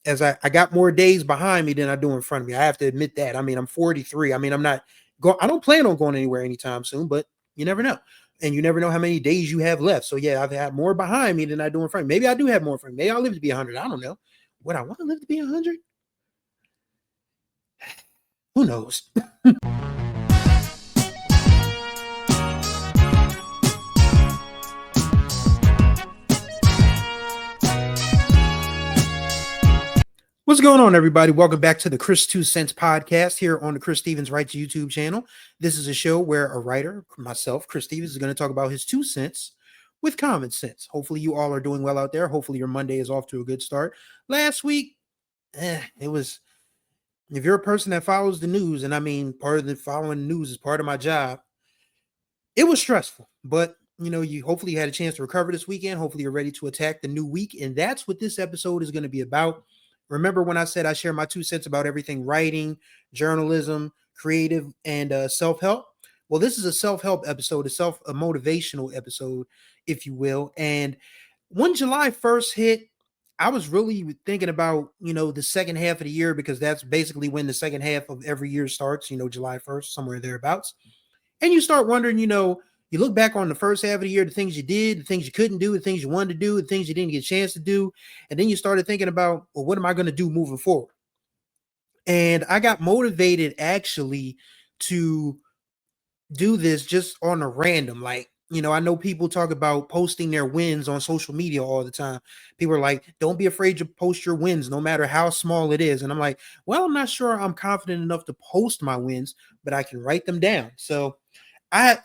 as I got more days behind me than I do in front of me. I have to admit that. I mean, I'm 43. I mean, I don't plan on going anywhere anytime soon, but you never know. And you never know how many days you have left. So yeah, I've had more behind me than I do in front of me. Maybe I do have more in front of me. Maybe I'll live to be 100. I don't know. Would I want to live to be 100? Who knows? What's going on, everybody? Welcome back to the Chris 2 Cents podcast here on the Chris Stevens Writes YouTube channel. This is a show where a writer, myself, Chris Stevens, is going to talk about his 2 cents with common sense. Hopefully you all are doing well out there. Hopefully your Monday is off to a good start. Last week, it was, if you're a person that follows the news, and I mean, part of the following the news is part of my job, it was stressful, but you hopefully had a chance to recover this weekend. Hopefully you're ready to attack the new week, and that's what this episode is going to be about. Remember when I said I share my 2 cents about everything writing, journalism, creative, and self-help? Well, this is a self-help episode, a motivational episode, if you will. And when July 1st hit, I was really thinking about, the second half of the year, because that's basically when the second half of every year starts, July 1st, somewhere thereabouts. And you start wondering, you look back on the first half of the year, the things you did, the things you couldn't do, the things you wanted to do, the things you didn't get a chance to do. And then you started thinking about, well, what am I going to do moving forward? And I got motivated actually to do this just on a random, like, I know people talk about posting their wins on social media all the time. People are like, don't be afraid to post your wins, no matter how small it is. And I'm like, well, I'm not sure I'm confident enough to post my wins, but I can write them down. So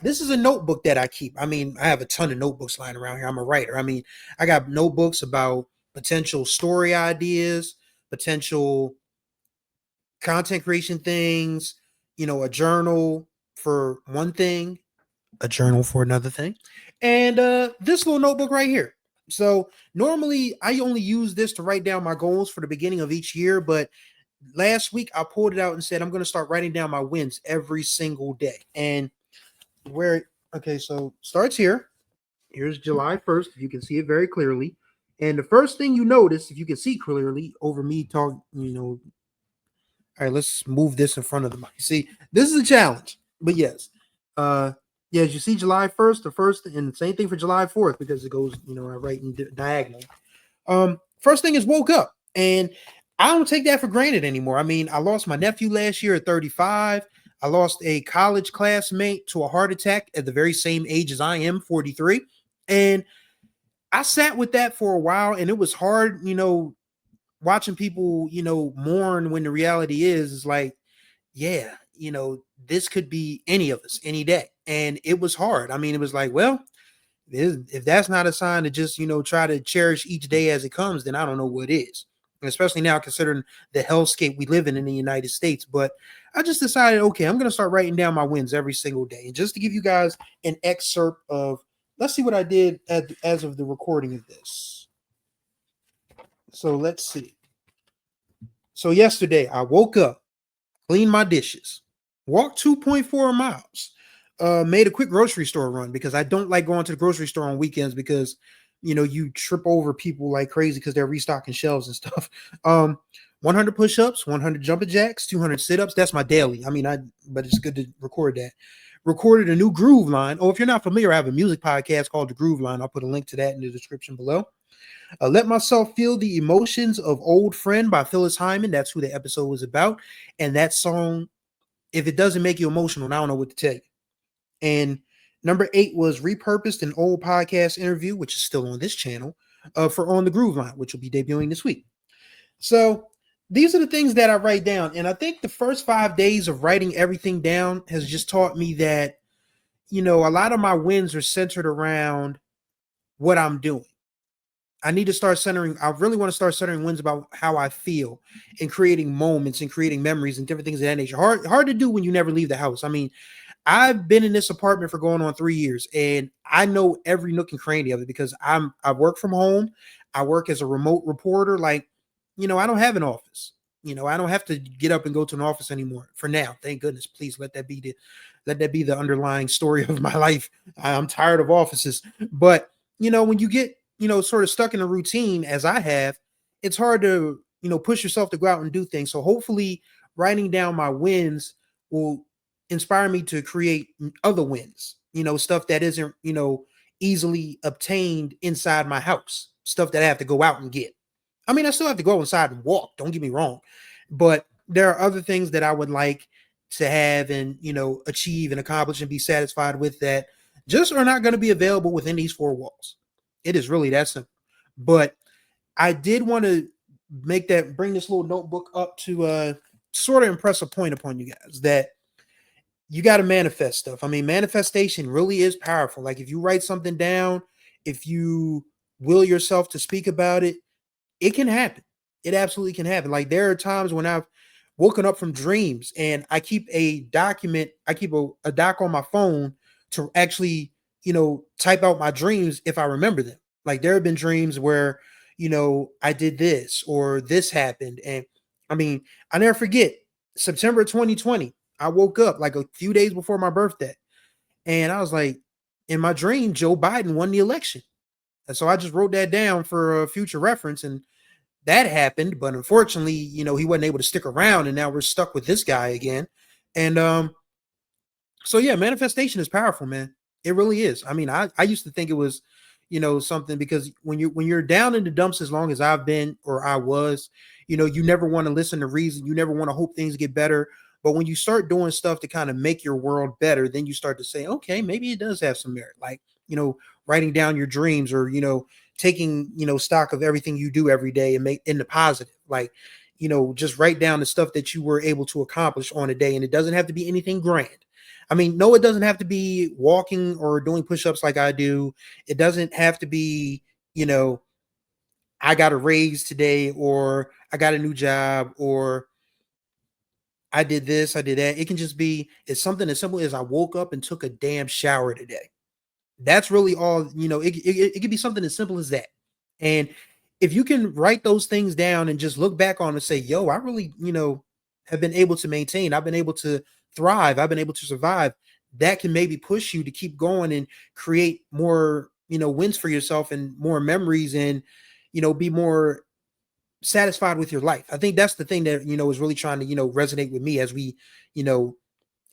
this is a notebook that I keep. I mean, I have a ton of notebooks lying around here. I'm a writer. I mean, I got notebooks about potential story ideas, potential content creation things, a journal for one thing, a journal for another thing, and this little notebook right here. So normally I only use this to write down my goals for the beginning of each year, but last week I pulled it out and said I'm going to start writing down my wins every single day. And so starts here. Here's July 1st, if you can see it very clearly. And the first thing you notice, if you can see clearly over me talking, all right, let's move this in front of the mic. See, this is a challenge, but yes. Yeah, as you see, July 1st, the first, and same thing for July 4th, because it goes, I write in diagonal. First thing is woke up, and I don't take that for granted anymore. I mean, I lost my nephew last year at 35. I lost a college classmate to a heart attack at the very same age as I am, 43. And I sat with that for a while, and it was hard, watching people, mourn when the reality is like, yeah, this could be any of us any day. And it was hard. I mean, it was like, well, if that's not a sign to just, try to cherish each day as it comes, then I don't know what is. And especially now, considering the hellscape we live in the United States. But I just decided, okay, I'm going to start writing down my wins every single day. And just to give you guys an excerpt of, let's see what I did as of the recording of this. So let's see. So yesterday I woke up, cleaned my dishes, walked 2.4 miles, made a quick grocery store run, because I don't like going to the grocery store on weekends, because you trip over people like crazy because they're restocking shelves and stuff. 100 push-ups, 100 jumping jacks, 200 sit-ups. That's my daily. I mean, but it's good to record that. Recorded a new groove line. Oh, if you're not familiar, I have a music podcast called The Groove Line. I'll put a link to that in the description below. Let Myself Feel the Emotions of Old Friend by Phyllis Hyman. That's who the episode was about. And that song, if it doesn't make you emotional, I don't know what to tell you. And number 8 was repurposed an old podcast interview, which is still on this channel, for On the Groove Line, which will be debuting this week. So these are the things that I write down. And I think the first 5 days of writing everything down has just taught me that, a lot of my wins are centered around what I'm doing. I need to start I really want to start centering wins about how I feel, and creating moments and creating memories and different things of that nature. Hard to do when you never leave the house. I mean, I've been in this apartment for going on 3 years, and I know every nook and cranny of it, because I work from home. I work as a remote reporter. Like, I don't have an office. I don't have to get up and go to an office anymore for now. Thank goodness. Please let that be the underlying story of my life. I'm tired of offices. But, when you get, sort of stuck in a routine as I have, it's hard to push yourself to go out and do things. So hopefully writing down my wins will inspire me to create other wins, stuff that isn't, easily obtained inside my house, stuff that I have to go out and get. I mean, I still have to go inside and walk, don't get me wrong, but there are other things that I would like to have and, achieve and accomplish and be satisfied with that just are not going to be available within these four walls. It is really that simple. But I did want to bring this little notebook up to sort of impress a point upon you guys that you got to manifest stuff. I mean, manifestation really is powerful. Like if you write something down, if you will yourself to speak about it, it can happen. It absolutely can happen. Like there are times when I've woken up from dreams and I keep a document, I keep a doc on my phone to actually, type out my dreams if I remember them. Like there have been dreams where, I did this or this happened. And I mean, I never forget September 2020. I woke up like a few days before my birthday and I was like, in my dream, Joe Biden won the election. And so I just wrote that down for a future reference. And that happened, but unfortunately, he wasn't able to stick around, and now we're stuck with this guy again. And so yeah, manifestation is powerful, man. It really is. I mean, I used to think it was, something because when you're down in the dumps as long as I've been or I was, you never want to listen to reason, you never want to hope things get better. But when you start doing stuff to kind of make your world better, then you start to say, okay, maybe it does have some merit. Like, writing down your dreams or, taking, stock of everything you do every day and make in the positive. Like, just write down the stuff that you were able to accomplish on a day. And it doesn't have to be anything grand. I mean, no, it doesn't have to be walking or doing push-ups like I do. It doesn't have to be, I got a raise today or I got a new job or I did this, I did that. It can just be, it's something as simple as I woke up and took a damn shower today. That's really all, it could be something as simple as that. And if you can write those things down and just look back on and say, yo, I really, have been able to maintain, I've been able to thrive, I've been able to survive, that can maybe push you to keep going and create more, wins for yourself and more memories and, be more satisfied with your life. I think that's the thing that, is really trying to, resonate with me as we,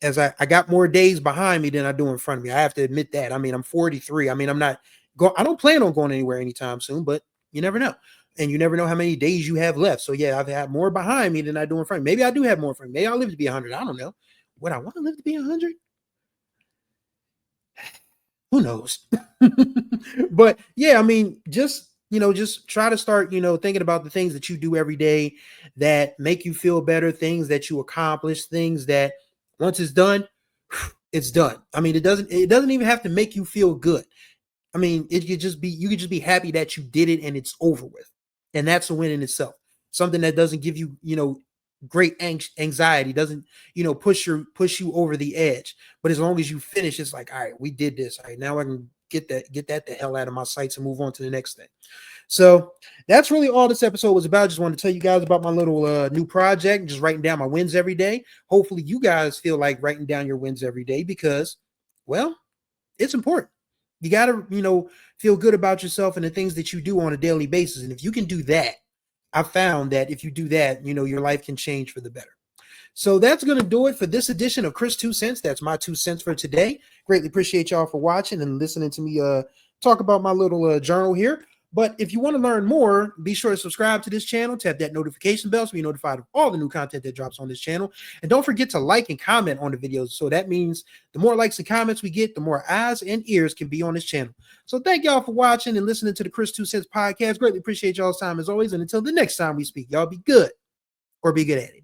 as I got more days behind me than I do in front of me. I have to admit that. I mean, I'm 43. I mean, I don't plan on going anywhere anytime soon, but you never know. And you never know how many days you have left. So yeah, I've had more behind me than I do in front of me. Maybe I do have more in front of me. Maybe I'll live to be 100. I don't know. Would I want to live to be 100? Who knows? But yeah, I mean, just try to start, thinking about the things that you do every day that make you feel better, things that you accomplish, things that once it's done, it's done. I mean, it doesn't even have to make you feel good. I mean, you could just be happy that you did it and it's over with. And that's a win in itself. Something that doesn't give you, great anxiety, doesn't, push you over the edge. But as long as you finish, it's like, all right, we did this. All right, now I can get that the hell out of my sights and move on to the next thing. So that's really all this episode was about. Just wanted to tell you guys about my little new project, just writing down my wins every day. Hopefully you guys feel like writing down your wins every day because, well, it's important. You got to, feel good about yourself and the things that you do on a daily basis. And if you can do that, I found that if you do that, your life can change for the better. So that's going to do it for this edition of Chris 2 Cents. That's my 2 cents for today. Greatly appreciate y'all for watching and listening to me talk about my little journal here. But if you want to learn more, be sure to subscribe to this channel, tap that notification bell so you're notified of all the new content that drops on this channel. And don't forget to like and comment on the videos. So that means the more likes and comments we get, the more eyes and ears can be on this channel. So thank y'all for watching and listening to the Chris 2 Cents podcast. Greatly appreciate y'all's time as always. And until the next time we speak, y'all be good or be good at it.